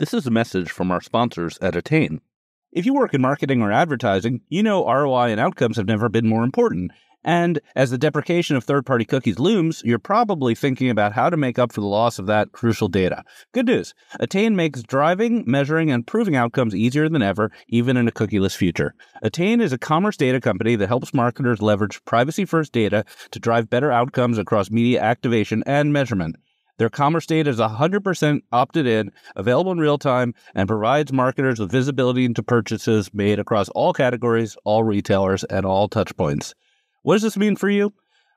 This is a message from our sponsors at Attain. If you work in marketing or advertising, you know ROI and outcomes have never been more important. And as the deprecation of third-party cookies looms, you're probably thinking about how to make up for the loss of that crucial data. Good news. Attain makes driving, measuring, and proving outcomes easier than ever, even in a cookieless future. Attain is a commerce data company that helps marketers leverage privacy-first data to drive better outcomes across media activation and measurement. Their commerce data is 100% opted in, available in real time, and provides marketers with visibility into purchases made across all categories, all retailers, and all touchpoints. What does this mean for you?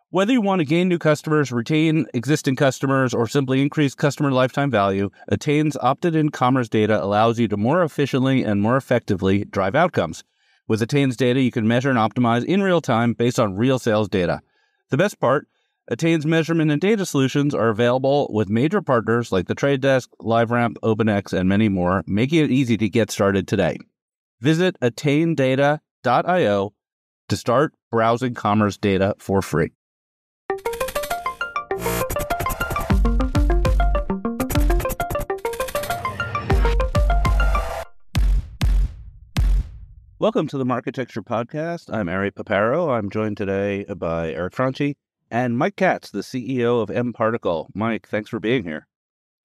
Whether you want to gain new customers, retain existing customers, or simply increase customer lifetime value, Attain's opted-in commerce data allows you to more efficiently and more effectively drive outcomes. With Attain's data, you can measure and optimize in real time based on real sales data. The best part, Attain's measurement and data solutions are available with major partners like The Trade Desk, LiveRamp, OpenX, and many more, making it easy to get started today. Visit attaindata.io to start browsing commerce data for free. Welcome to the Marketecture podcast. I'm Ari Paparo. I'm joined today by Franchi and Mike Katz, the CEO of mParticle. Mike, thanks for being here.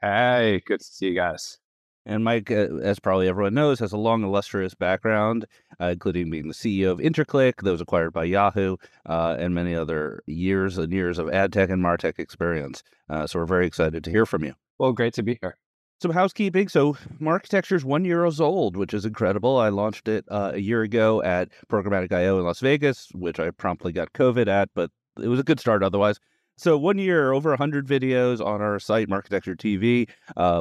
Hey, good to see you guys. And Mike, as probably everyone knows, has a long, illustrious background, including being the CEO of InterClick, that was acquired by Yahoo, and many other years and years of ad tech and martech experience. So we're very excited to hear from you. Well, great to be here. Some housekeeping. So Marketecture is 1 year old, which is incredible. I launched it a year ago at Programmatic I/O in Las Vegas, which I promptly got COVID at, but it was a good start otherwise. So 1 year, over 100 videos on our site, Marketecture TV.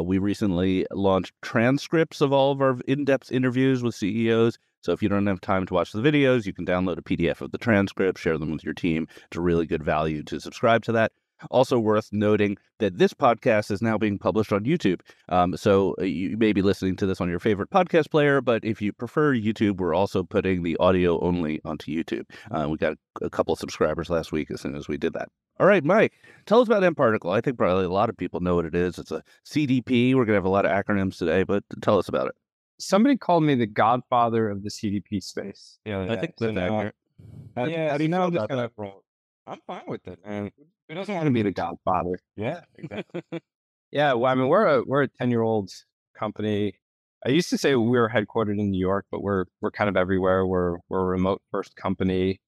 We recently launched transcripts of all of our in-depth interviews with CEOs. So if you don't have time to watch the videos, you can download a PDF of the transcript, share them with your team. It's a really good value to subscribe to that. Also worth noting that this podcast is now being published on YouTube. So you may be listening to this on your favorite podcast player, but if you prefer YouTube, we're also putting the audio only onto YouTube. We got a couple of subscribers last week as soon as we did that. All right, Mike, tell us about mParticle. I think probably a lot of people know what it is. It's a CDP. We're going to have a lot of acronyms today, but tell us about it. Somebody called me the godfather of the CDP space. I think that's accurate. How do you know that? I'm fine with it, man. Who doesn't want to be the godfather? Yeah, exactly. Yeah, well, I mean, we're a 10-year-old company. I used to say we were headquartered in New York, but we're kind of everywhere. We're a remote first company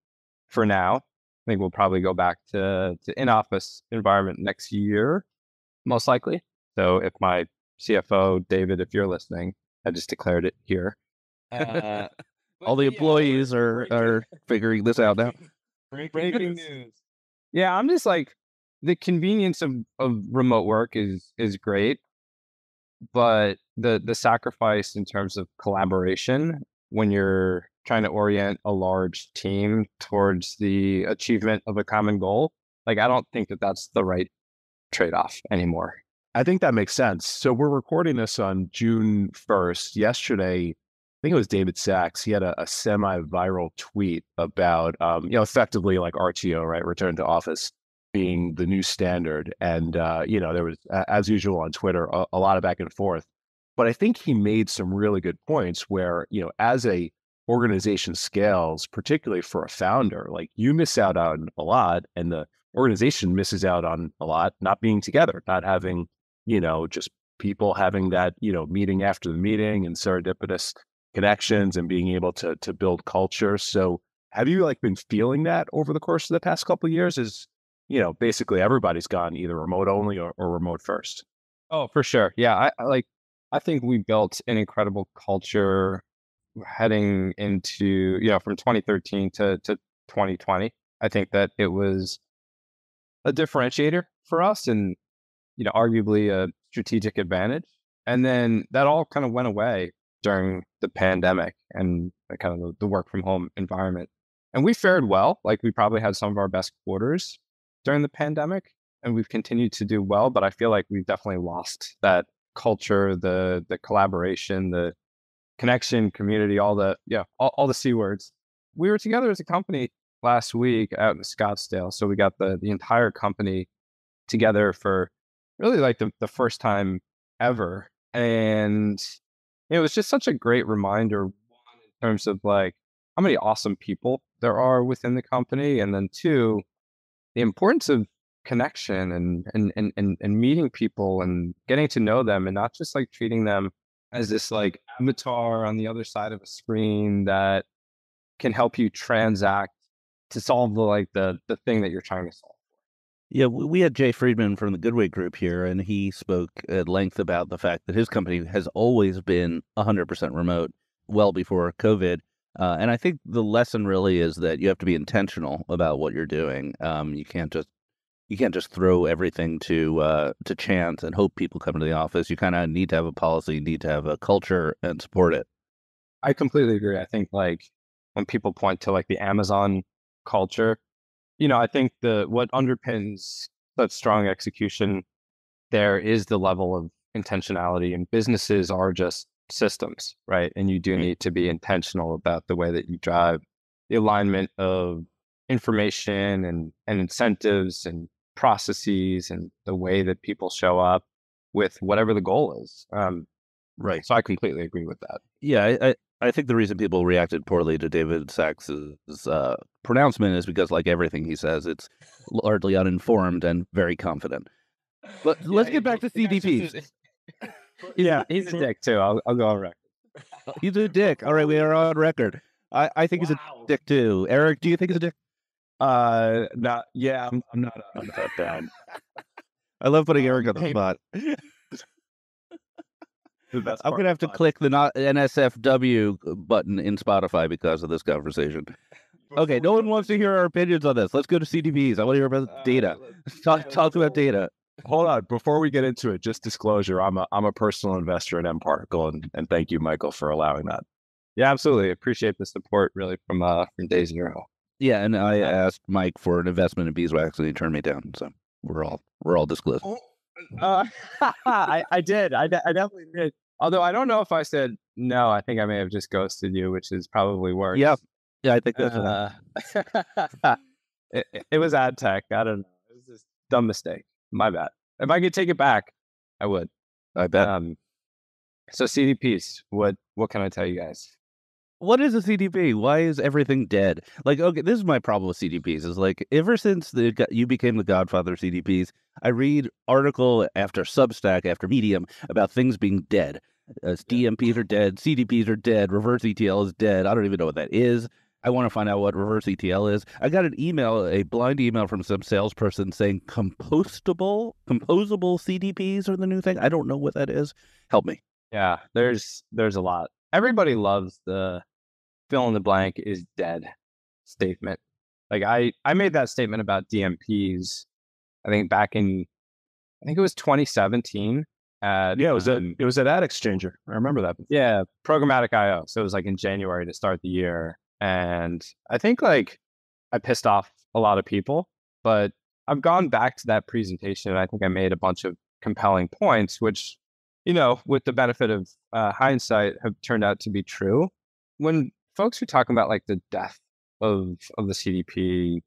for now. I think we'll probably go back to in-office environment next year, most likely. So if my CFO, David, if you're listening, I just declared it here. All the employees are figuring this out now. Breaking news. Yeah, I'm just like, the convenience of remote work is great, but the sacrifice in terms of collaboration when you're trying to orient a large team towards the achievement of a common goal, like, I don't think that that's the right trade-off anymore. I think that makes sense. So we're recording this on June 1st. Yesterday, I think it was David Sachs. He had a semi-viral tweet about, effectively like RTO, right? Return to office being the new standard. And, there was, as usual on Twitter, a lot of back and forth. But I think he made some really good points where, as a organization scales, particularly for a founder, like, you miss out on a lot and the organization misses out on a lot, not being together, not having, just people having that, meeting after the meeting and serendipitous connections and being able to build culture. So have you been feeling that over the course of the past couple of years? Is, basically everybody's gone either remote only or remote first. Oh, for sure. Yeah. I think we built an incredible culture heading into, from 2013 to 2020. I think that it was a differentiator for us and, arguably a strategic advantage. And then that all kind of went away during the pandemic and kind of the work from home environment. And we fared well. Like, we probably had some of our best quarters during the pandemic, and we've continued to do well, but I feel like we've definitely lost that culture, the collaboration, the connection, community, all the C words. We were together as a company last week out in Scottsdale. So we got the entire company together for really like the first time ever And it was just such a great reminder, one, in terms of like how many awesome people there are within the company, and then two, the importance of connection and meeting people and getting to know them, and not just like treating them as this like avatar on the other side of a screen that can help you transact to solve the thing that you're trying to solve. Yeah, we had Jay Friedman from the Goodway Group here, and he spoke at length about the fact that his company has always been 100% remote, well before COVID. And I think the lesson really is that you have to be intentional about what you're doing. You can't just throw everything to chance and hope people come to the office. You kind of need to have a policy, need to have a culture, and support it. I completely agree. I think like when people point to like the Amazon culture, I think what underpins such strong execution there is the level of intentionality, and businesses are just systems, right? And you do need to be intentional about the way that you drive the alignment of information and incentives and processes and the way that people show up with whatever the goal is. Right. So I completely agree with that. Yeah, I think the reason people reacted poorly to David Sachs' pronouncement is because, like everything he says, it's largely uninformed and very confident. But let's get back to CDPs. Yeah, he's a dick too. I'll go on record. He's a dick. All right, we are on record. I think he's a dick too. Eric, do you think he's a dick? Not. Yeah, I'm not that bad. I love putting Eric on the spot. I'm gonna have to click the not NSFW button in Spotify because of this conversation. Okay, no one wants to hear our opinions on this. Let's go to CDPs. I want to hear about data. Talk about data. Hold on, before we get into it, just disclosure: I'm a personal investor in mParticle, and thank you, Michael, for allowing that. Yeah, absolutely. Appreciate the support really from day zero. Yeah, and I asked Mike for an investment in beeswax, and he turned me down. So we're all disclosed. I did. I definitely did. Although I don't know if I said no. I think I may have just ghosted you, which is probably worse. Yeah, I think that's it was ad tech. I don't know. It was just a dumb mistake. My bad. If I could take it back, I would. I bet. So CDPs, what can I tell you guys? What is a CDP? Why is everything dead? Like, okay, this is my problem with CDPs. Is like, ever since you became the godfather of CDPs, I read article after Substack after Medium about things being dead. DMPs are dead, CDPs are dead, reverse ETL is dead. I don't even know what that is. I want to find out what reverse ETL is. I got an email, a blind email from some salesperson saying composable CDPs are the new thing. I don't know what that is. Help me. Yeah, there's a lot. Everybody loves the fill in the blank is dead statement. Like I made that statement about DMPs, I think it was 2017. Yeah, it was at Ad Exchanger. I remember that. Yeah, programmatic IO. So it was like in January to start the year. And I think like I pissed off a lot of people, but I've gone back to that presentation and I think I made a bunch of compelling points, which, with the benefit of hindsight have turned out to be true. When folks are talking about like the death of the CDP,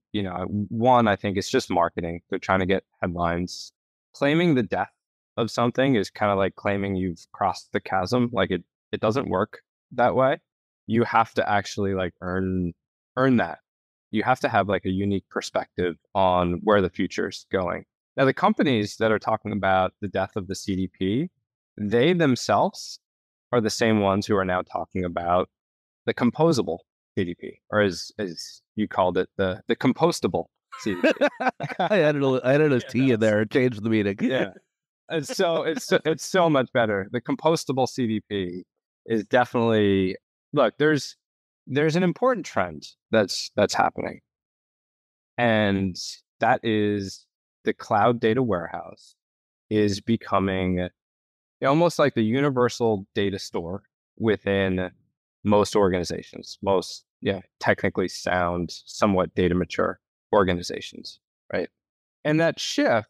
one, I think it's just marketing. They're trying to get headlines. Claiming the death of something is kind of like claiming you've crossed the chasm. Like it doesn't work that way. You have to actually like earn that. You have to have like a unique perspective on where the future is going. Now, the companies that are talking about the death of the CDP, they themselves are the same ones who are now talking about the composable CDP, or as you called it, the compostable CDP. I added a T in there. It changed the meaning. Yeah. And so it's so much better. The compostable CDP is definitely, look, there's an important trend that's happening. And that is the cloud data warehouse is becoming almost like the universal data store within most organizations, most technically sound, somewhat data mature organizations, right? And that shift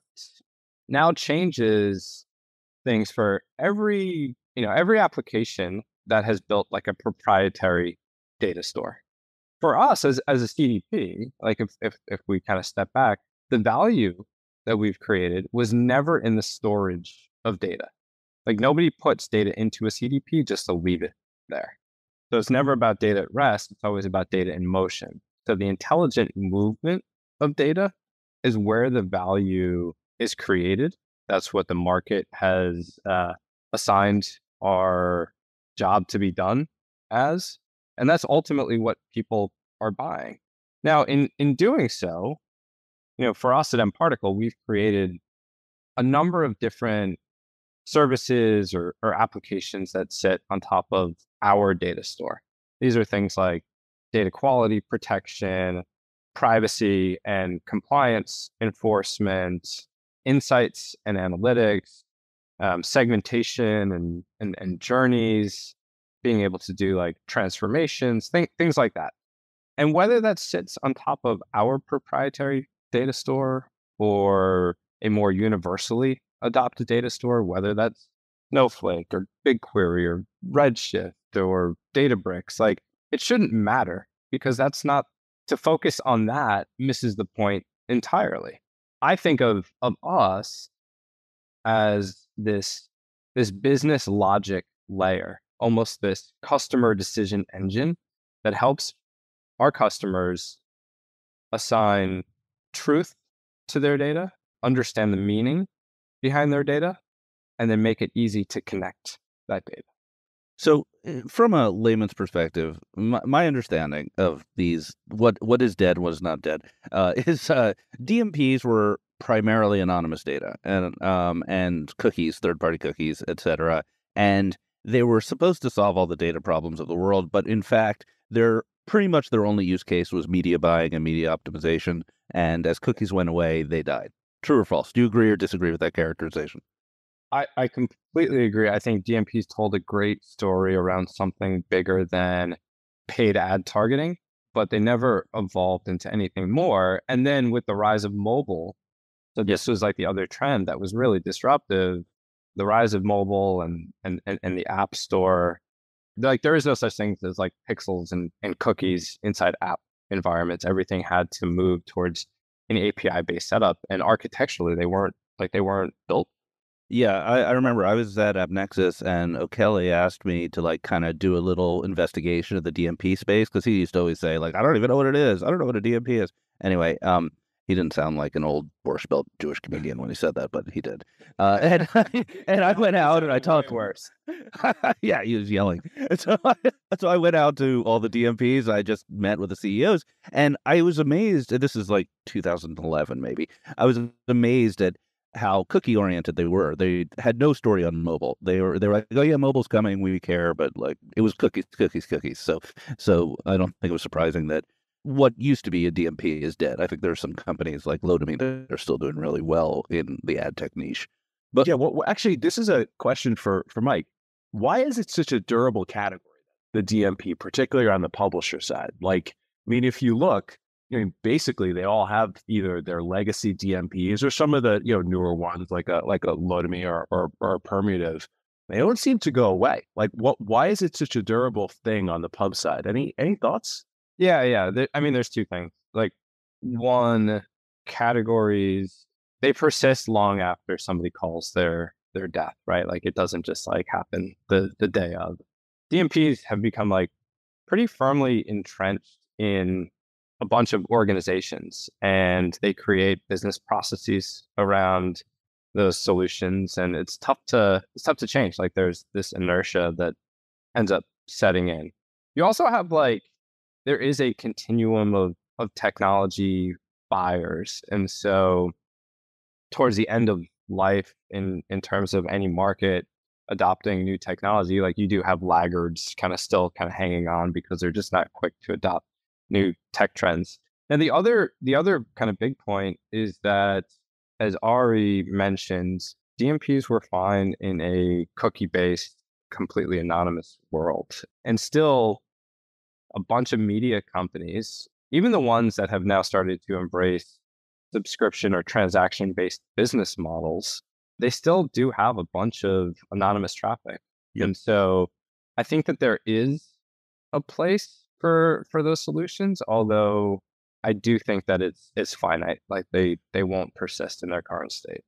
now changes things for every application that has built like a proprietary data store. For us as a CDP, like if we kind of step back, the value that we've created was never in the storage of data. Like nobody puts data into a CDP just to leave it there. So it's never about data at rest. It's always about data in motion. So the intelligent movement of data is where the value is created. That's what the market has assigned our job to be done as. And that's ultimately what people are buying. Now, in doing so, for us at mParticle, we've created a number of different services or applications that sit on top of our data store. These are things like data quality protection, privacy and compliance enforcement, insights and analytics, segmentation and journeys, being able to do like transformations, things like that. And whether that sits on top of our proprietary data store or a more universally adopted data store, whether that's Snowflake or BigQuery or Redshift or Databricks, like it shouldn't matter because that's not, to focus on that misses the point entirely. I think of us as this business logic layer, almost this customer decision engine that helps our customers assign truth to their data, understand the meaning behind their data, and then make it easy to connect that data. So, from a layman's perspective, my understanding of these, what is dead, what is not dead, is DMPs were primarily anonymous data and cookies, third-party cookies, etc. And they were supposed to solve all the data problems of the world, but in fact, their only use case was media buying and media optimization. And as cookies went away, they died. True or false? Do you agree or disagree with that characterization? I completely agree. I think DMPs told a great story around something bigger than paid ad targeting, but they never evolved into anything more. And then with the rise of mobile, so this was like the other trend that was really disruptive, the rise of mobile and the app store. Like there is no such thing as like pixels and cookies inside app environments. Everything had to move towards an API based setup, and architecturally they weren't built. Yeah, I remember I was at AppNexus and O'Kelly asked me to like kind of do a little investigation of the DMP space because he used to always say like, I don't even know what it is. I don't know what a DMP is. Anyway, he didn't sound like an old Borscht Belt Jewish comedian when he said that, but he did. And and I went out and I talked worse. Yeah, he was yelling. And so I went out to all the DMPs. I just met with the CEOs, and I was amazed. And this is like 2011, maybe. I was amazed at how cookie oriented they were. They had no story on mobile. They were like, oh yeah, mobile's coming, we care, but like it was cookies. So I don't think it was surprising that what used to be a DMP is dead. I think there are some companies like Lotame that are still doing really well in the ad tech niche. But yeah, well, actually, this is a question for Mike. Why is it such a durable category, the DMP, particularly on the publisher side? Like, I mean, if you look, basically they all have either their legacy DMPs or some of the newer ones like a Lotame or a Permutive. They don't seem to go away. Like, why is it such a durable thing on the pub side? Any thoughts? Yeah. I mean, there's two things. Like, one, categories, they persist long after somebody calls their death, right? Like, it doesn't just like happen the day of. DMPs have become like pretty firmly entrenched in a bunch of organizations, and they create business processes around those solutions, and it's tough to change. Like, there's this inertia that ends up setting in. You also have like, there is a continuum of technology buyers, and so towards the end of life in terms of any market adopting new technology, like you do have laggards still hanging on because they're just not quick to adopt new tech trends. And the other kind of big point is that, as Ari mentioned, DMPs were fine in a cookie-based, completely anonymous world. And still, a bunch of media companies, even the ones that have now started to embrace subscription or transaction-based business models, they still do have a bunch of anonymous traffic. Yep. And so I think that there is a place for those solutions, although I do think that it's finite. Like they won't persist in their current state.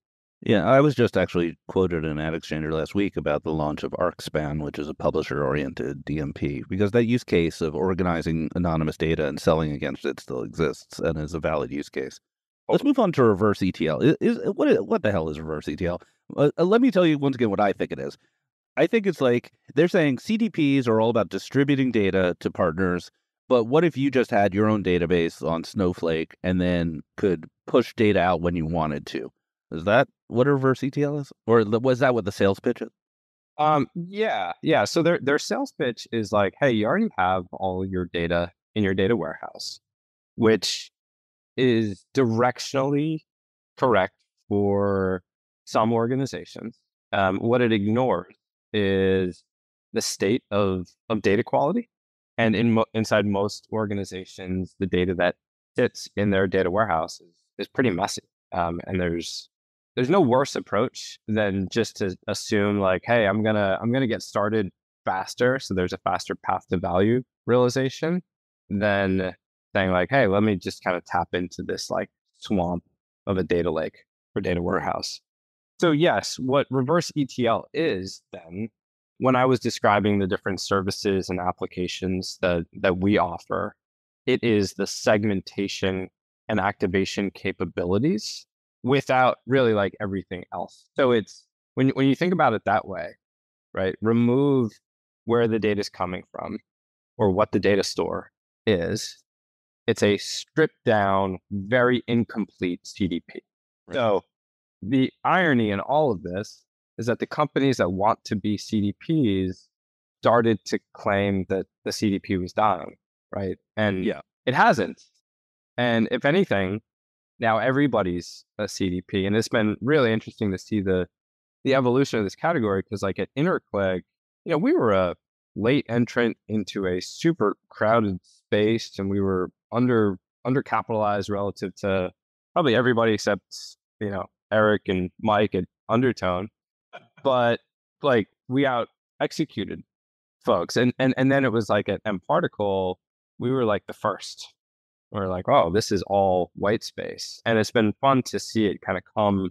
Yeah, I was just actually quoted in an ad exchanger last week about the launch of ArcSpan, which is a publisher-oriented DMP, because that use case of organizing anonymous data and selling against it still exists and is a valid use case. Let's move on to reverse ETL. What the hell is reverse ETL? Let me tell you once again what I think it is. I think it's like they're saying CDPs are all about distributing data to partners, but what if you just had your own database on Snowflake and then could push data out when you wanted to? Is that what a reverse ETL is? Or was that what the sales pitch is? Yeah. So their sales pitch is like, hey, you already have all your data in your data warehouse, which is directionally correct for some organizations. What it ignores is the state of data quality, and inside most organizations, the data that sits in their data warehouse is pretty messy. And there's no worse approach than just to assume like, hey, I'm gonna get started faster, so there's a faster path to value realization, than saying like, hey, let me just kind of tap into this like swamp of a data lake or data warehouse. So yes, what reverse ETL is then, when I was describing the different services and applications that we offer, it is the segmentation and activation capabilities without really like everything else. So it's when you think about it that way, right? Remove where the data is coming from or what the data store is. It's a stripped down, very incomplete CDP. Right. So the irony in all of this is that the companies that want to be CDPs started to claim that the CDP was dying, right? And Yeah. it hasn't. And if anything, now everybody's a CDP. And it's been really interesting to see the evolution of this category, because like at InterClick, we were a late entrant into a super crowded space, and we were undercapitalized relative to probably everybody except, Eric and Mike at Undertone. But like we out executed folks. And then it was like at mParticle, we were like the first. We're like, oh, this is all white space. And it's been fun to see it kind of come,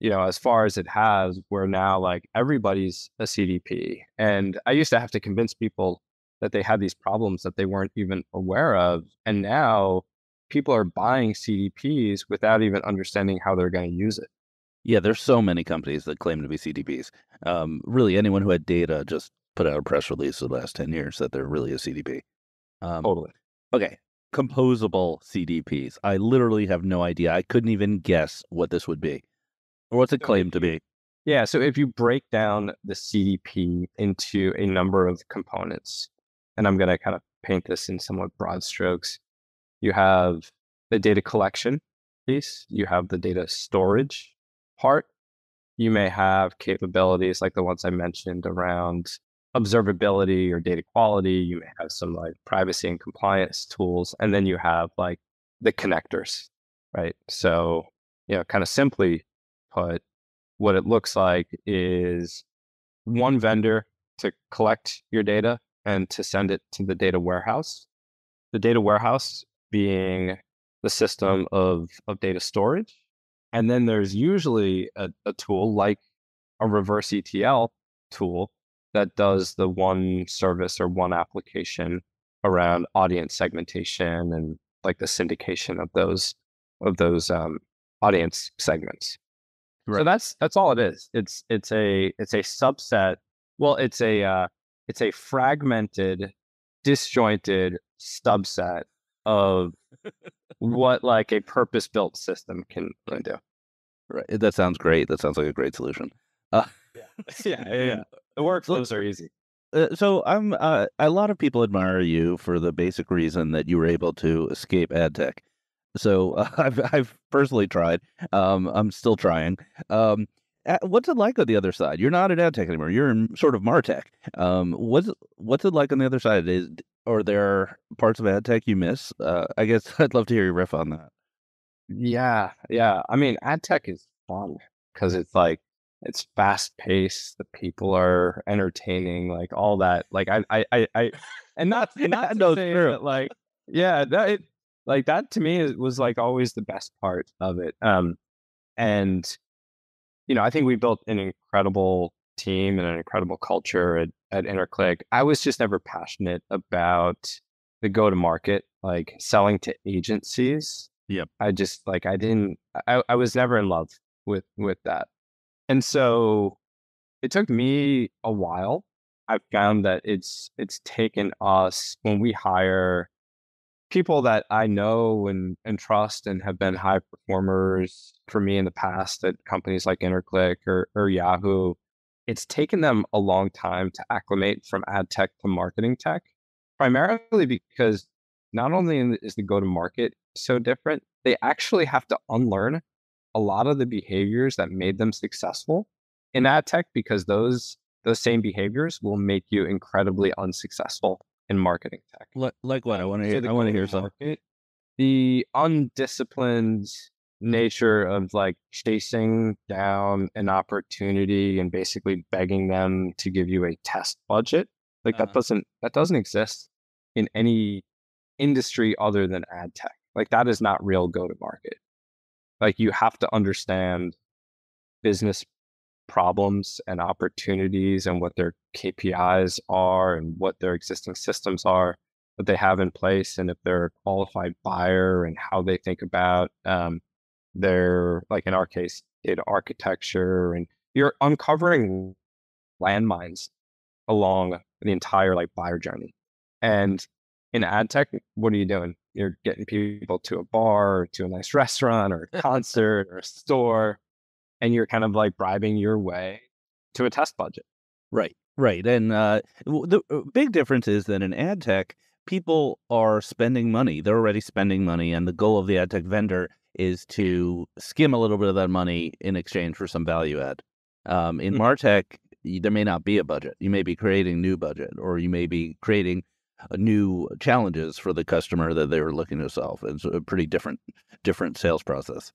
as far as it has, where now like everybody's a CDP. And I used to have to convince people that they had these problems that they weren't even aware of. And now people are buying CDPs without even understanding how they're going to use it. Yeah, there's so many companies that claim to be CDPs. Really, anyone who had data just put out a press release the last 10 years that they're really a CDP. Totally. Okay, composable CDPs. I literally have no idea. I couldn't even guess what this would be. Or what's it claimed to be? Yeah, so if you break down the CDP into a number of components, and I'm going to kind of paint this in somewhat broad strokes, you have the data collection piece, you have the data storage part, you may have capabilities like the ones I mentioned around observability or data quality, you may have some like privacy and compliance tools, and then you have like the connectors, right? So, kind of simply put, what it looks like is one vendor to collect your data and to send it to the data warehouse. The data warehouse being the system of data storage. And then there's usually a tool like a reverse ETL tool that does the one service or one application around audience segmentation and like the syndication of those audience segments. Right. So that's all it is. It's a subset. Well, it's a fragmented, disjointed subset of what like a purpose-built system can do. Right. That sounds great. That sounds like a great solution. Yeah. The workflows are easy. So a lot of people admire you for the basic reason that you were able to escape ad tech. So I've personally tried. I'm still trying. What's it like on the other side? You're not in ad tech anymore. You're in sort of MarTech. What's it like on the other side? Are there parts of ad tech you miss? I guess I'd love to hear your riff on that. Yeah. I mean, ad tech is fun because it's fast paced. The people are entertaining, like all that. Like I and not to say that, like, yeah, that to me was like always the best part of it. And I think we built an incredible team and an incredible culture at InterClick. I was just never passionate about the go-to-market, like selling to agencies. Yep. I just I was never in love with that. And so it took me a while. I found that it's taken us, when we hire people that I know and trust and have been high performers for me in the past at companies like InterClick or Yahoo, it's taken them a long time to acclimate from ad tech to marketing tech, primarily because not only is the go-to-market so different, they actually have to unlearn a lot of the behaviors that made them successful in ad tech, because those same behaviors will make you incredibly unsuccessful in marketing tech. Like what? I want to hear. The I want to hear some. go-to-market, the undisciplined nature of like chasing down an opportunity and basically begging them to give you a test budget, like that doesn't exist in any industry other than ad tech. Like that is not real go-to-market. Like you have to understand business problems and opportunities and what their KPIs are and what their existing systems are that they have in place, and if they're a qualified buyer and how they think about their, like in our case, data architecture, and you're uncovering landmines along the entire like buyer journey. And in ad tech, what are you doing? You're getting people to a bar, or to a nice restaurant, or a concert, or a store, and you're kind of like bribing your way to a test budget. Right. And the big difference is that in ad tech, people are spending money. They're already spending money, and the goal of the ad tech vendor is to skim a little bit of that money in exchange for some value add. In MarTech, there may not be a budget. You may be creating new budget, or you may be creating new challenges for the customer that they were looking to solve. It's a pretty different sales process.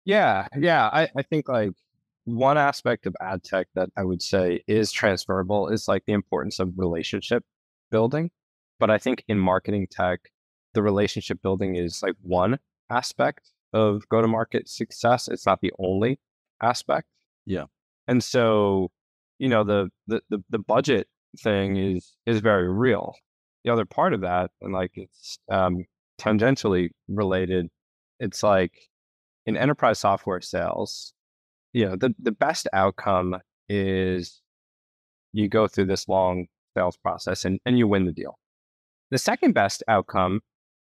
Yeah. I think like one aspect of ad tech that I would say is transferable is like the importance of relationship building. But I think in marketing tech, the relationship building is like one aspect of go-to-market success. It's not the only aspect. Yeah. And so, the budget thing is very real. The other part of that, and like it's tangentially related, it's like in enterprise software sales, the best outcome is you go through this long sales process and you win the deal. The second best outcome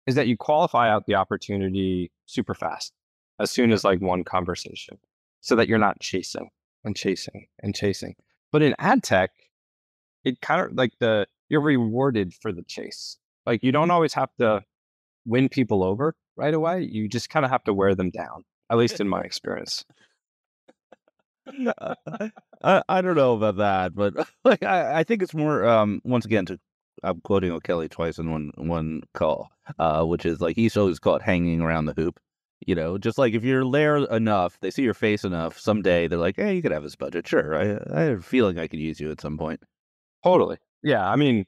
is that you qualify out the opportunity super fast, as soon as like one conversation, so that you're not chasing and chasing and chasing. But in ad tech, it kind of like you're rewarded for the chase. Like you don't always have to win people over right away. You just kind of have to wear them down, at least in my experience. I don't know about that, but like I think it's more once again, I'm quoting O'Kelly twice in one call, which is like he's always caught hanging around the hoop. Just like if you're there enough, they see your face enough, someday they're like, hey, you could have this budget. Sure. I have a feeling I could use you at some point. Totally. Yeah. I mean,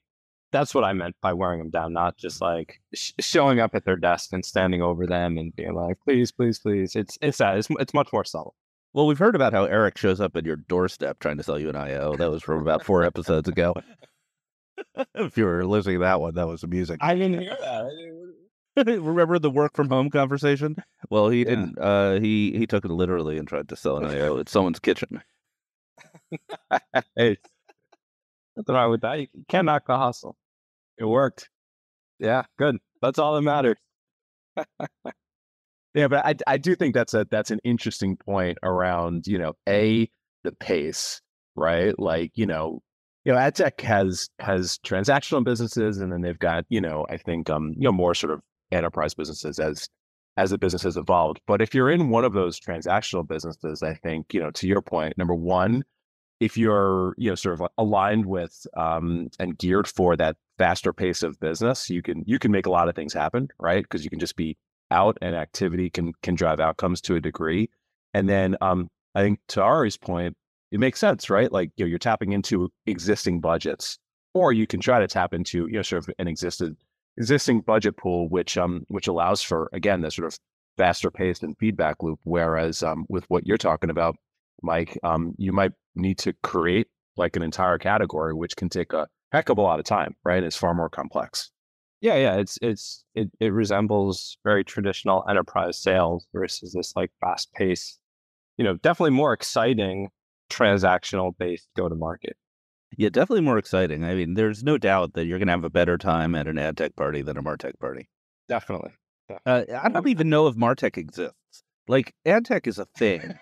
that's what I meant by wearing them down, not just like showing up at their desk and standing over them and being like, please, please, please. It's that. It's much more subtle. Well, we've heard about how Eric shows up at your doorstep trying to sell you an IO. That was from about 4 episodes ago. If you were listening to that one, that was amusing. I didn't hear that. Remember the work from home conversation? Well, he didn't. He took it literally and tried to sell an IO at someone's kitchen. Hey, nothing wrong with that. You can't knock the hustle. It worked. Yeah, good. That's all that matters. Yeah, but I do think that's an interesting point around, the pace, right? Like, ad tech has transactional businesses, and then they've got, I think, more sort of enterprise businesses as the business has evolved. But if you're in one of those transactional businesses, I think, to your point, number one, if you're, sort of aligned with and geared for that faster pace of business, you can make a lot of things happen, right? Because you can just be out, and activity can drive outcomes to a degree. And then I think to Ari's point, it makes sense, right? Like, you're tapping into existing budgets, or you can try to tap into, sort of an existing budget pool, which allows for, again, the sort of faster paced and feedback loop. Whereas with what you're talking about, Mike, you might need to create like an entire category, which can take a heck of a lot of time, right? It's far more complex. Yeah. It resembles very traditional enterprise sales versus this like fast paced, definitely more exciting transactional based go to market. Yeah, definitely more exciting. I mean, there's no doubt that you're going to have a better time at an ad tech party than a MarTech party. Definitely. I don't even know if MarTech exists. Like, ad tech is a thing.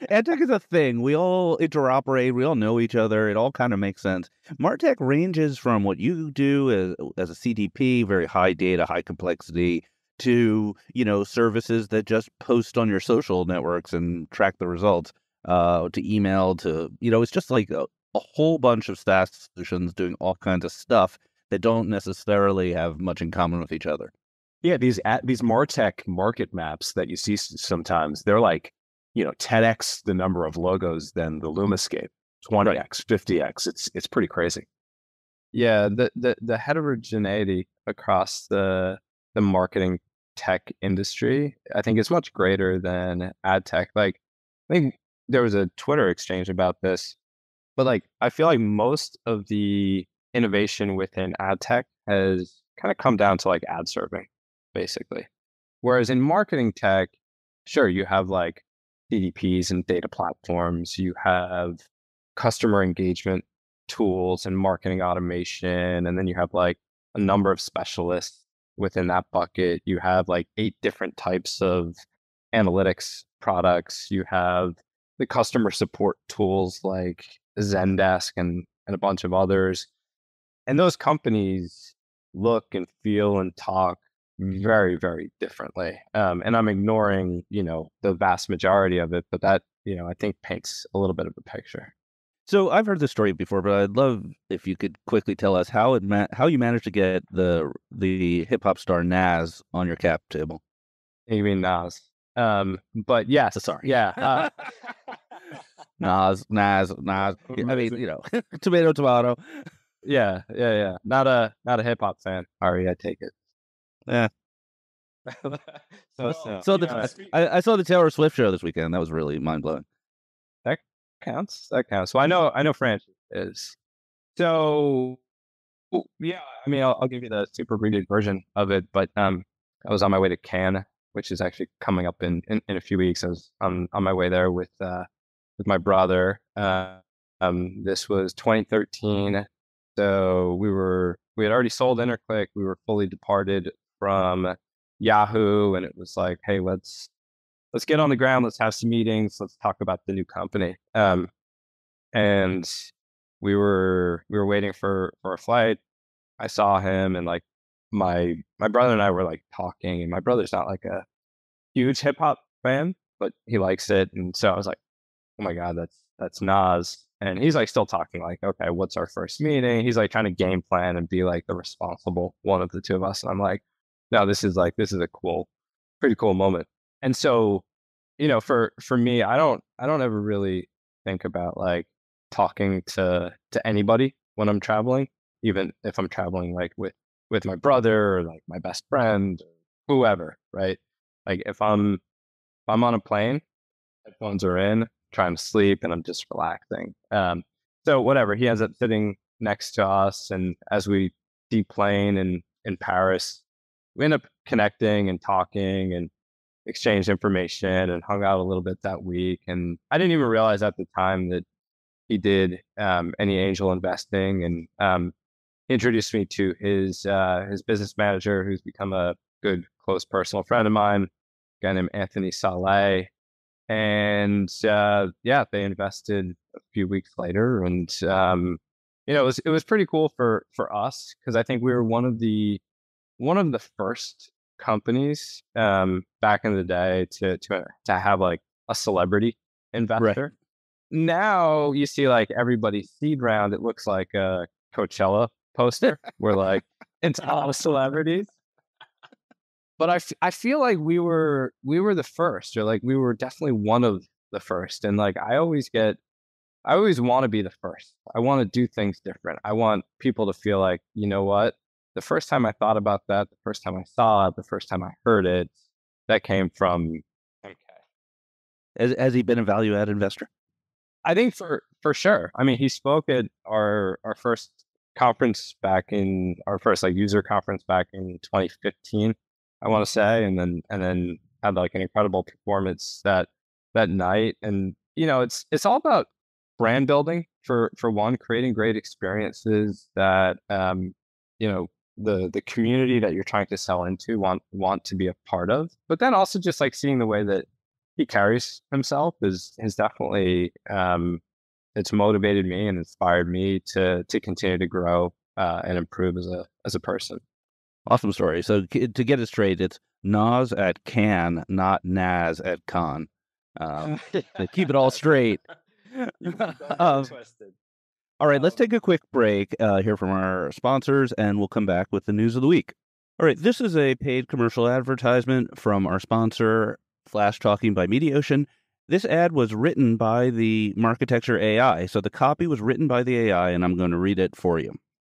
Ad tech is a thing. We all interoperate. We all know each other. It all kind of makes sense. MarTech ranges from what you do as a CDP, very high data, high complexity, to, services that just post on your social networks and track the results, to email, to, it's just like a whole bunch of SaaS solutions doing all kinds of stuff that don't necessarily have much in common with each other. Yeah, these MarTech market maps that you see sometimes, they're like, 10x the number of logos than the Lumascape, 20x, 50x. It's pretty crazy. Yeah, the heterogeneity across the marketing tech industry, I think is much greater than ad tech. Like, I think there was a Twitter exchange about this, but like, I feel like most of the innovation within ad tech has kind of come down to like ad serving, basically. Whereas in marketing tech, sure, you have like CDPs and data platforms, you have customer engagement tools and marketing automation, and then you have like a number of specialists within that bucket. You have like 8 different types of analytics products. You have the customer support tools like Zendesk and a bunch of others. And those companies look and feel and talk very, very differently. And I'm ignoring, the vast majority of it, but that, I think paints a little bit of a picture. So I've heard this story before, but I'd love if you could quickly tell us how you managed to get the hip hop star Nas on your cap table. You mean Nas? But yes, sorry. Yeah. Nas. I mean, tomato. Yeah. Not a hip hop fan, Ari. I take it. Yeah. So I saw the Taylor Swift show this weekend. That was really mind blowing. That counts. So I know Franchi is. So yeah, I mean, I'll give you the super abbreviated version of it, but I was on my way to Cannes, which is actually coming up in a few weeks. I was on my way there with my brother. This was 2013. So we had already sold InterClick. We were fully departed from Yahoo, and it was like, hey, let's get on the ground. Let's have some meetings. Let's talk about the new company. And we were waiting for a flight. I saw him, and like my brother and I were like talking, and my brother's not like a huge hip hop fan, but he likes it. And so I was like, oh my God, that's Nas. And he's like still talking like, okay, what's our first meeting? He's like trying to game plan and be like the responsible one of the two of us. And I'm like, no, this is a pretty cool moment. And so, for me, I don't ever really think about like talking to anybody when I'm traveling, even if I'm traveling like with my brother or like my best friend, or whoever, right? Like if I'm on a plane, headphones are in, trying to sleep, and I'm just relaxing. So whatever, he ends up sitting next to us, and as we deplane in Paris, we end up connecting and talking and exchanged information and hung out a little bit that week. And I didn't even realize at the time that he did any angel investing, and he introduced me to his business manager, who's become a good close personal friend of mine, a guy named Anthony Saleh. And they invested a few weeks later, and it was pretty cool for us, because I think we were one of the first companies back in the day to have like a celebrity investor. Right. Now you see like everybody's seed round, it looks like a Coachella poster. We're like, it's all celebrities. But I feel like we were the first, or like we were definitely one of the first. And like I always want to be the first. I want to do things different. I want people to feel like, you know what? The first time I thought about that, the first time I saw it, the first time I heard it, that came from MK. Has he been a value add investor? I think for sure. I mean, he spoke at our first conference back in our first like user conference back in 2015, I want to say, and then had like an incredible performance that night. And it's all about brand building for one, creating great experiences that the community that you're trying to sell into want to be a part of. But then also just like seeing the way that he carries himself has definitely it's motivated me and inspired me to continue to grow and improve as a person. Awesome story. So to get it straight, it's Nas at Can, not Naz at Con. To keep it all straight. Twisted. All right, let's take a quick break, hear from our sponsors, and we'll come back with the news of the week. All right, this is a paid commercial advertisement from our sponsor, Flash Talking by MediaOcean. This ad was written by the Marketecture AI, so the copy was written by the AI, and I'm going to read it for you.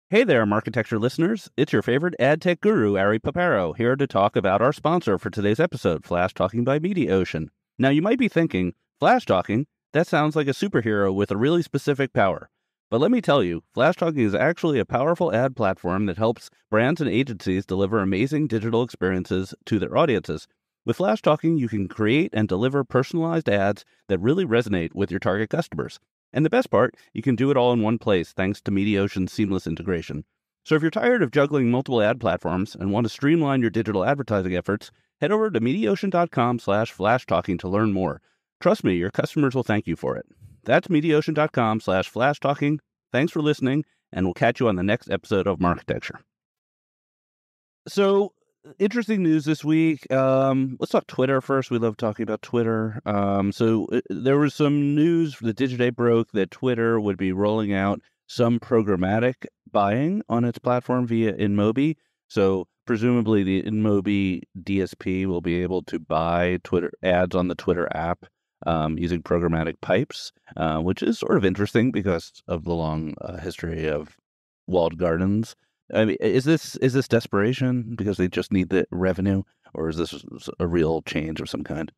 Hey there, Marketecture listeners. It's your favorite ad tech guru, Ari Paparo, here to talk about our sponsor for today's episode, Flash Talking by MediaOcean. Now, you might be thinking, Flash Talking? That sounds like a superhero with a really specific power. But let me tell you, Flash Talking is actually a powerful ad platform that helps brands and agencies deliver amazing digital experiences to their audiences. With Flash Talking, you can create and deliver personalized ads that really resonate with your target customers. And the best part, you can do it all in one place thanks to MediaOcean's seamless integration. So if you're tired of juggling multiple ad platforms and want to streamline your digital advertising efforts, head over to MediaOcean.com/flashtalking to learn more. Trust me, your customers will thank you for it. That's MediaOcean.com/flashtalking. Thanks for listening, and we'll catch you on the next episode of Marketecture. So, interesting news this week. Let's talk Twitter first. We love talking about Twitter. There was some news the Digiday broke that Twitter would be rolling out some programmatic buying on its platform via InMobi. So presumably the InMobi DSP will be able to buy Twitter ads on the Twitter app using programmatic pipes, which is sort of interesting because of the long history of walled gardens. I mean, is this desperation because they just need the revenue, or is this a real change of some kind?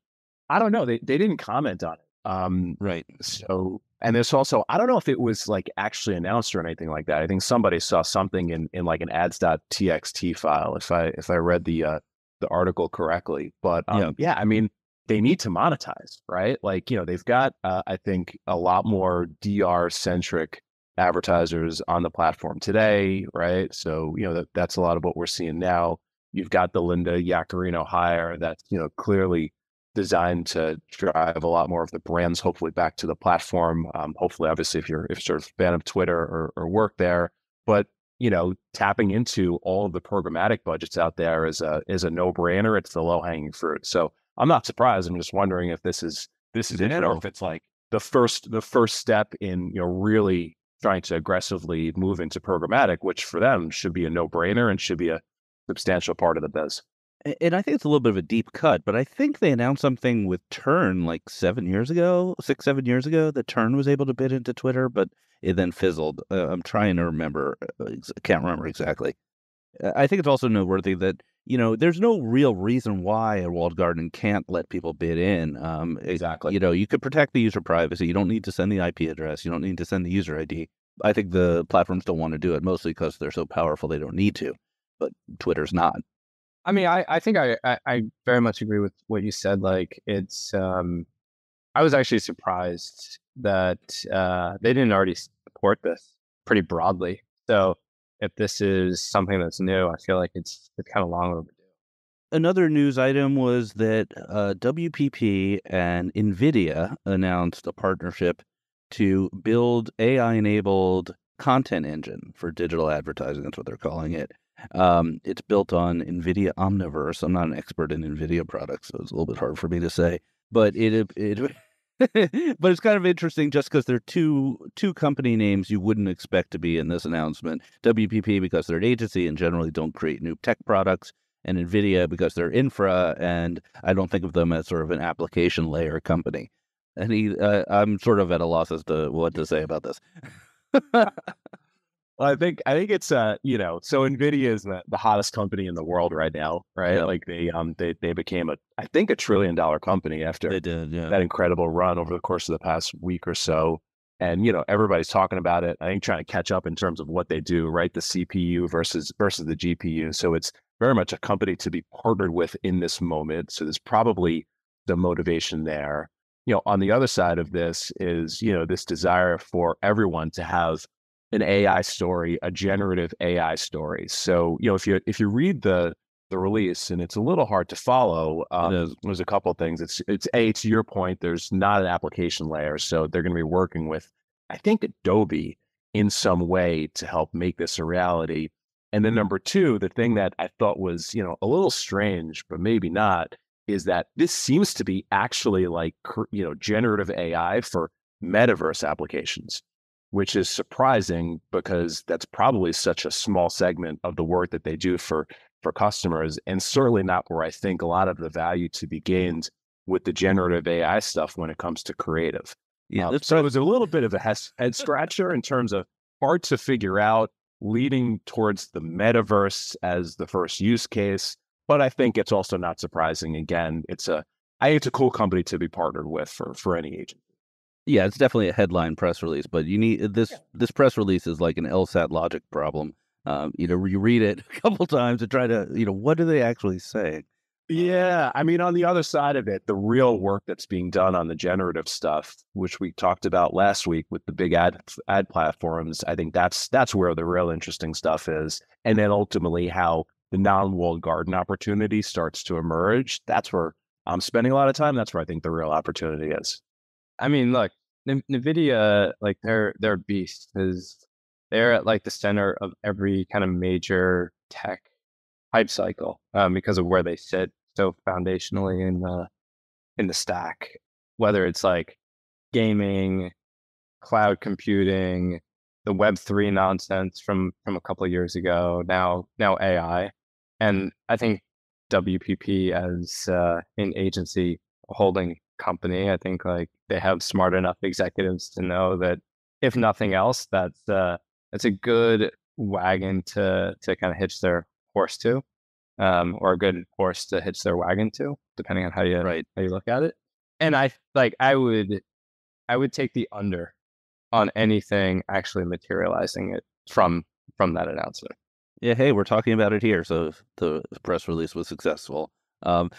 I don't know. They didn't comment on it. Right. So, and there's also, I don't know if it was like actually announced or anything like that. I think somebody saw something in like an ads.txt file, if I read the article correctly. But yeah, I mean, they need to monetize, right? Like, they've got, I think, a lot more DR centric advertisers on the platform today, right? So, that's a lot of what we're seeing now. You've got the Linda Yaccarino hire that's, clearly designed to drive a lot more of the brands, hopefully back to the platform. Hopefully, obviously, if you're sort of a fan of Twitter or work there, but, tapping into all of the programmatic budgets out there is a no-brainer. It's the low-hanging fruit. So I'm not surprised. I'm just wondering if this is it, or if it's like the first step in, really trying to aggressively move into programmatic, which for them should be a no-brainer and should be a substantial part of the biz. And I think it's a little bit of a deep cut, but I think they announced something with Turn like 7 years ago, 6-7 years ago, that Turn was able to bid into Twitter, but it then fizzled. I'm trying to remember. I can't remember exactly. I think it's also noteworthy that, there's no real reason why a walled garden can't let people bid in. Exactly. You could protect the user privacy. You don't need to send the IP address. You don't need to send the user ID. I think the platforms don't want to do it, mostly because they're so powerful they don't need to. But Twitter's not. I mean, I think I very much agree with what you said. Like, it's, I was actually surprised that they didn't already support this pretty broadly. So if this is something that's new, I feel like it's kind of long overdue. Another news item was that WPP and NVIDIA announced a partnership to build AI-enabled content engine for digital advertising. That's what they're calling it. It's built on NVIDIA Omniverse. I'm not an expert in NVIDIA products, so it's a little bit hard for me to say. But but it's kind of interesting just because they're two company names you wouldn't expect to be in this announcement. WPP because they're an agency and generally don't create new tech products, and NVIDIA because they're infra, and I don't think of them as sort of an application layer company. And I'm sort of at a loss as to what to say about this. Well, I think it's so NVIDIA is the hottest company in the world right now, right? Yeah. Like they became I think $1 trillion company after They did, yeah. that incredible run over the course of the past week or so. And, everybody's talking about it. I think trying to catch up in terms of what they do, right? The CPU versus the GPU. So it's very much a company to be partnered with in this moment. So there's probably the motivation there. On the other side of this is, this desire for everyone to have an AI story, a generative AI story. So, if you read the release, and it's a little hard to follow. There's a couple of things. It's to your point, there's not an application layer, so they're going to be working with, I think, Adobe in some way to help make this a reality. And then number two, the thing that I thought was, a little strange, but maybe not, is that this seems to be actually like, generative AI for metaverse applications, which is surprising because that's probably such a small segment of the work that they do for customers, and certainly not where I think a lot of the value to be gained with the generative AI stuff when it comes to creative. Yeah, so it was a little bit of a head scratcher in terms of hard to figure out, leading towards the metaverse as the first use case. But I think it's also not surprising. Again, I think it's a cool company to be partnered with for any agent. Yeah, it's definitely a headline press release, but you need this press release is like an LSAT logic problem. You read it a couple times to try to, what do they actually say? Yeah, I mean, on the other side of it, the real work that's being done on the generative stuff, which we talked about last week with the big ad platforms, I think that's where the real interesting stuff is. And then ultimately how the non-walled garden opportunity starts to emerge. That's where I'm spending a lot of time. That's where I think the real opportunity is. I mean, look, NVIDIA, like they're a beast, because they're at like the center of every kind of major tech hype cycle, because of where they sit so foundationally in the stack, whether it's like gaming, cloud computing, the Web3 nonsense from a couple of years ago, now AI. And I think WPP as an agency holding company, I think like they have smart enough executives to know that if nothing else, that's a good wagon to kind of hitch their horse to, or a good horse to hitch their wagon to, depending on how you look at it. And I would take the under on anything actually materializing it from that announcement. Yeah, hey, we're talking about it here, so the press release was successful. On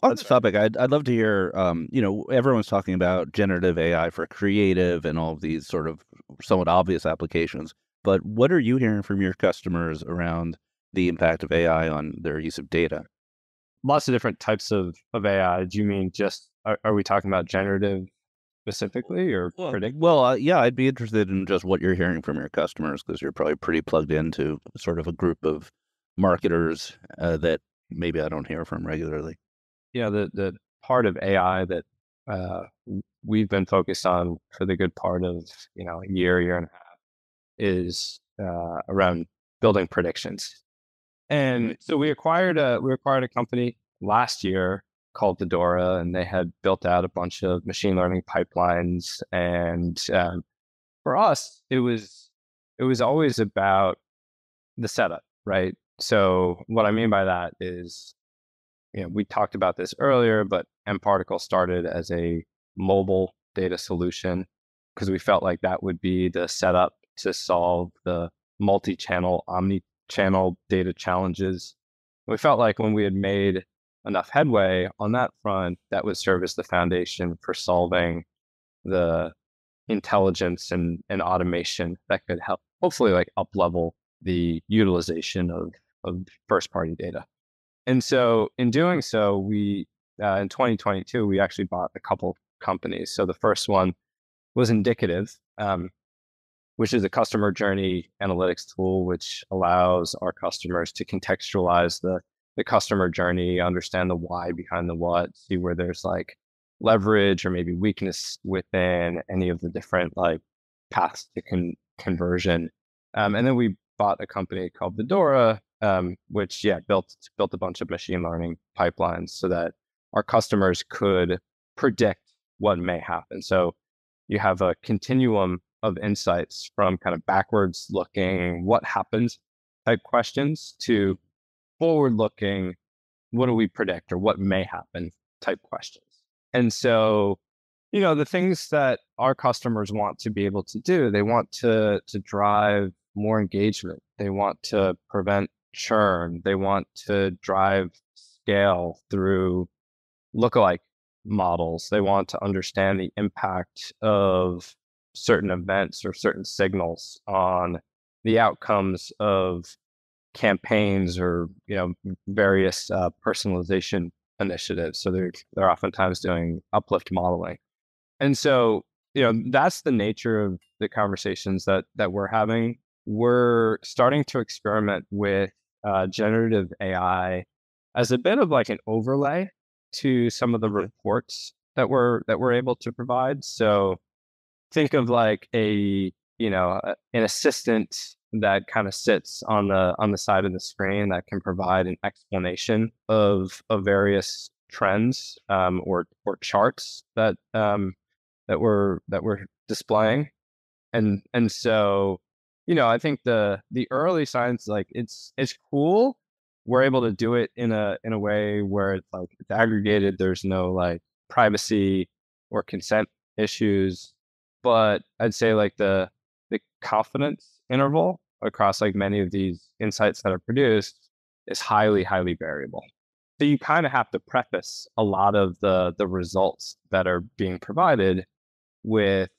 this topic, I'd love to hear. Everyone's talking about generative AI for creative and all of these sort of somewhat obvious applications. But what are you hearing from your customers around the impact of AI on their use of data? Lots of different types of AI. Do you mean just are we talking about generative specifically or predict? Well, yeah, I'd be interested in just what you're hearing from your customers, because you're probably pretty plugged into sort of a group of marketers that maybe I don't hear from regularly. Yeah, the part of AI that we've been focused on for the good part of a year and a half is around building predictions. And so we acquired a company last year called Fedora, and they had built out a bunch of machine learning pipelines. And for us, it was always about the setup, right? So what I mean by that is, we talked about this earlier, but mParticle started as a mobile data solution because we felt like that would be the setup to solve the multi-channel, omni-channel data challenges. We felt like when we had made enough headway on that front, that would serve as the foundation for solving the intelligence and automation that could help, hopefully, like up-level the utilization of first-party data. And so in doing so, we in 2022, we actually bought a couple companies. So the first one was Indicative, which is a customer journey analytics tool, which allows our customers to contextualize the customer journey, understand the why behind the what, see where there's like leverage or maybe weakness within any of the different like paths to conversion. And then we bought a company called Fedora, which built a bunch of machine learning pipelines so that our customers could predict what may happen. So you have a continuum of insights from kind of backwards looking, what happens type questions, to forward looking, what do we predict or what may happen type questions. And so the things that our customers want to be able to do, they want to drive more engagement. They want to prevent churn. They want to drive scale through lookalike models. They want to understand the impact of certain events or certain signals on the outcomes of campaigns or various personalization initiatives. So they're oftentimes doing uplift modeling. And so, that's the nature of the conversations that we're having. We're starting to experiment with generative AI as a bit of like an overlay to some of the reports that we're able to provide. So think of like an assistant that kind of sits on the side of the screen that can provide an explanation of various trends or charts that we're displaying. And so, I think the early signs, like it's cool. We're able to do it in a way where it's like it's aggregated. There's no like privacy or consent issues. But I'd say like the confidence interval across like many of these insights that are produced is highly, highly variable. So you kind of have to preface a lot of the results that are being provided with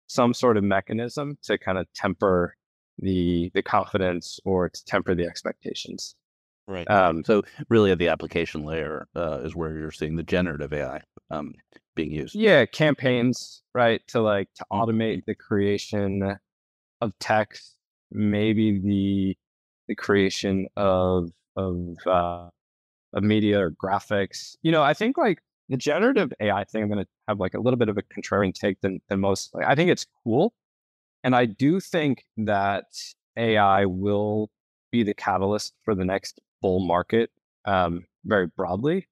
some sort of mechanism to kind of temper the confidence or to temper the expectations. Right. So really at the application layer is where you're seeing the generative AI being used. Yeah, campaigns, right? To automate the creation of text, maybe the creation of media or graphics. I think like the generative AI thing, I'm going to have like a little bit of a contrarian take than most. Like, I think it's cool. And I do think that AI will be the catalyst for the next bull market very broadly.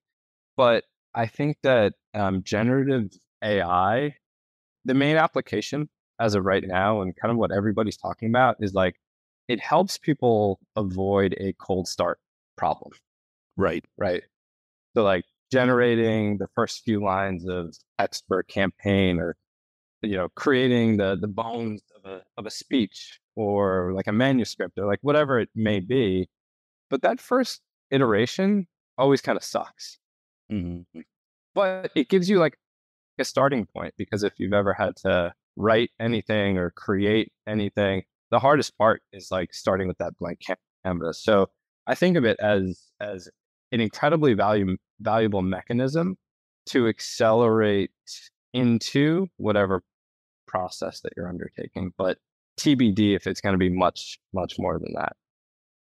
But I think that generative AI, the main application as of right now and kind of what everybody's talking about is like, it helps people avoid a cold start problem. Right. So like generating the first few lines of text for a campaign or, creating the bones of a speech or like a manuscript or like whatever it may be. But that first iteration always kind of sucks. Mm-hmm. But it gives you like a starting point, because if you've ever had to write anything or create anything, the hardest part is like starting with that blank canvas. So I think of it as an incredibly valuable mechanism to accelerate into whatever process that you're undertaking. But TBD if it's going to be much, much more than that.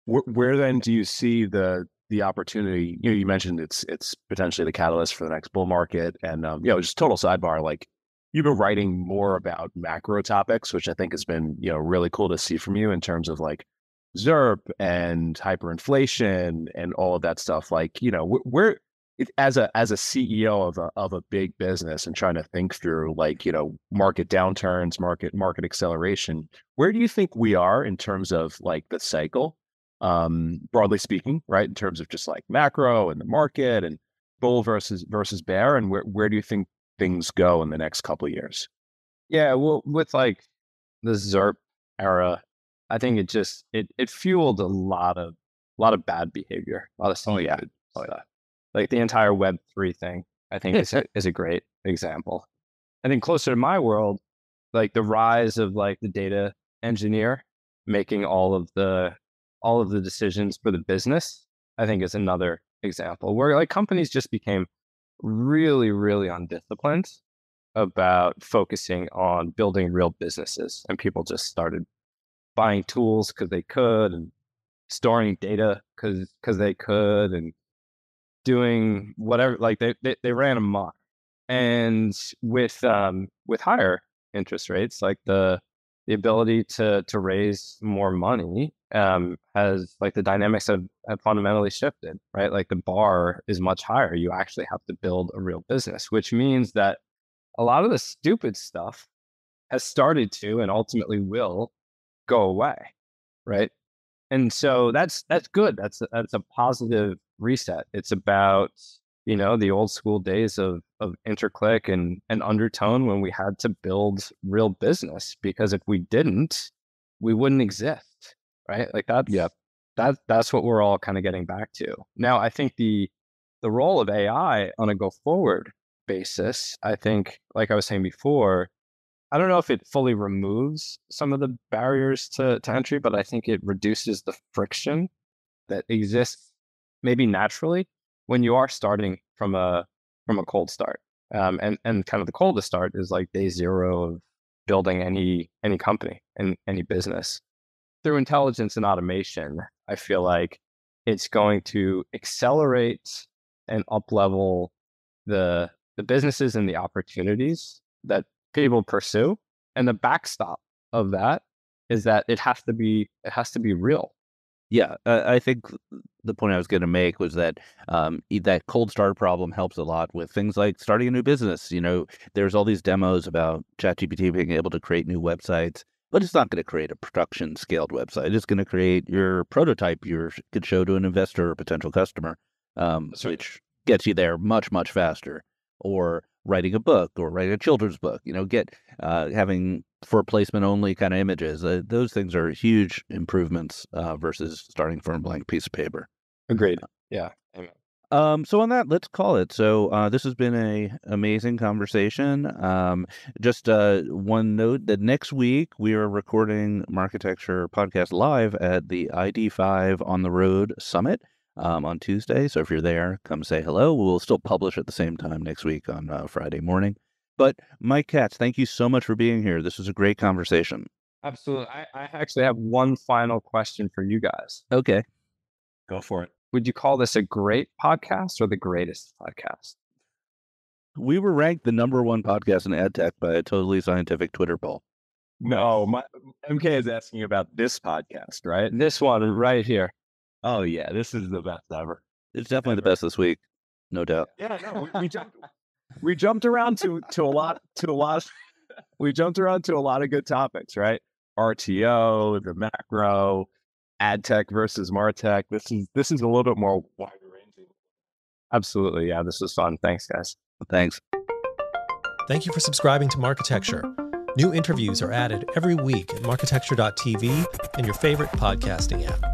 Where then do you see the opportunity? You mentioned it's potentially the catalyst for the next bull market, and just total sidebar. Like you've been writing more about macro topics, which I think has been really cool to see from you in terms of like ZERP and hyperinflation and all of that stuff. Like where as a CEO of a big business and trying to think through like market downturns, market acceleration, where do you think we are in terms of like the cycle? Broadly speaking, right? In terms of just like macro and the market and bull versus bear, and where do you think things go in the next couple of years? Yeah, well, with like the ZERP era, I think it fueled a lot of bad behavior, a lot of stupid stuff. Like the entire Web3 thing, I think is a great example. I think closer to my world, like the rise of like the data engineer making all of the decisions for the business, I think is another example where like companies just became really, really undisciplined about focusing on building real businesses, and people just started buying tools because they could and storing data because they could and doing whatever. Like they ran amok. And with higher interest rates, like the ability to raise more money has like the dynamics have fundamentally shifted, right? Like the bar is much higher. You actually have to build a real business, which means that a lot of the stupid stuff has started to and ultimately will go away, right? And so that's good. That's a positive reset. It's about the old school days of Interclick and Undertone, when we had to build real business, because if we didn't, we wouldn't exist, right? Like that's what we're all kind of getting back to. Now, I think the role of AI on a go forward basis, I think, like I was saying before, I don't know if it fully removes some of the barriers to entry, but I think it reduces the friction that exists maybe naturally when you are starting from a cold start. And kind of the coldest start is like day zero of building any company and any business. Through intelligence and automation, I feel like it's going to accelerate and up-level the businesses and the opportunities that people pursue. And the backstop of that is that it has to be real. Yeah, I think the point I was going to make was that that cold start problem helps a lot with things like starting a new business. There's all these demos about ChatGPT being able to create new websites, but it's not going to create a production scaled website. It's going to create your prototype you could show to an investor or potential customer, which gets you there much, much faster. Or writing a book or writing a children's book, having for placement only kind of images. Those things are huge improvements versus starting from a blank piece of paper. Agreed. Yeah. Amen. So on that, let's call it. So this has been an amazing conversation. Just one note that next week we are recording Marketecture podcast live at the ID5 on the Road Summit on Tuesday. So if you're there, come say hello. We'll still publish at the same time next week on Friday morning. But Mike Katz, thank you so much for being here. This was a great conversation. Absolutely. I actually have one final question for you guys. Okay. Go for it. Would you call this a great podcast or the greatest podcast? We were ranked the #1 podcast in ad tech by a totally scientific Twitter poll. No, MK is asking about this podcast, right? This one right here. Oh yeah, this is the best ever. It's definitely the best this week, no doubt. Yeah, no, we jumped around to a lot. We jumped around to a lot of good topics, right? RTO, the macro, ad tech versus martech. This is a little bit more wider ranging. Absolutely, yeah. This was fun. Thanks, guys. Thanks. Thank you for subscribing to Marketecture. New interviews are added every week at marketecture.tv and your favorite podcasting app.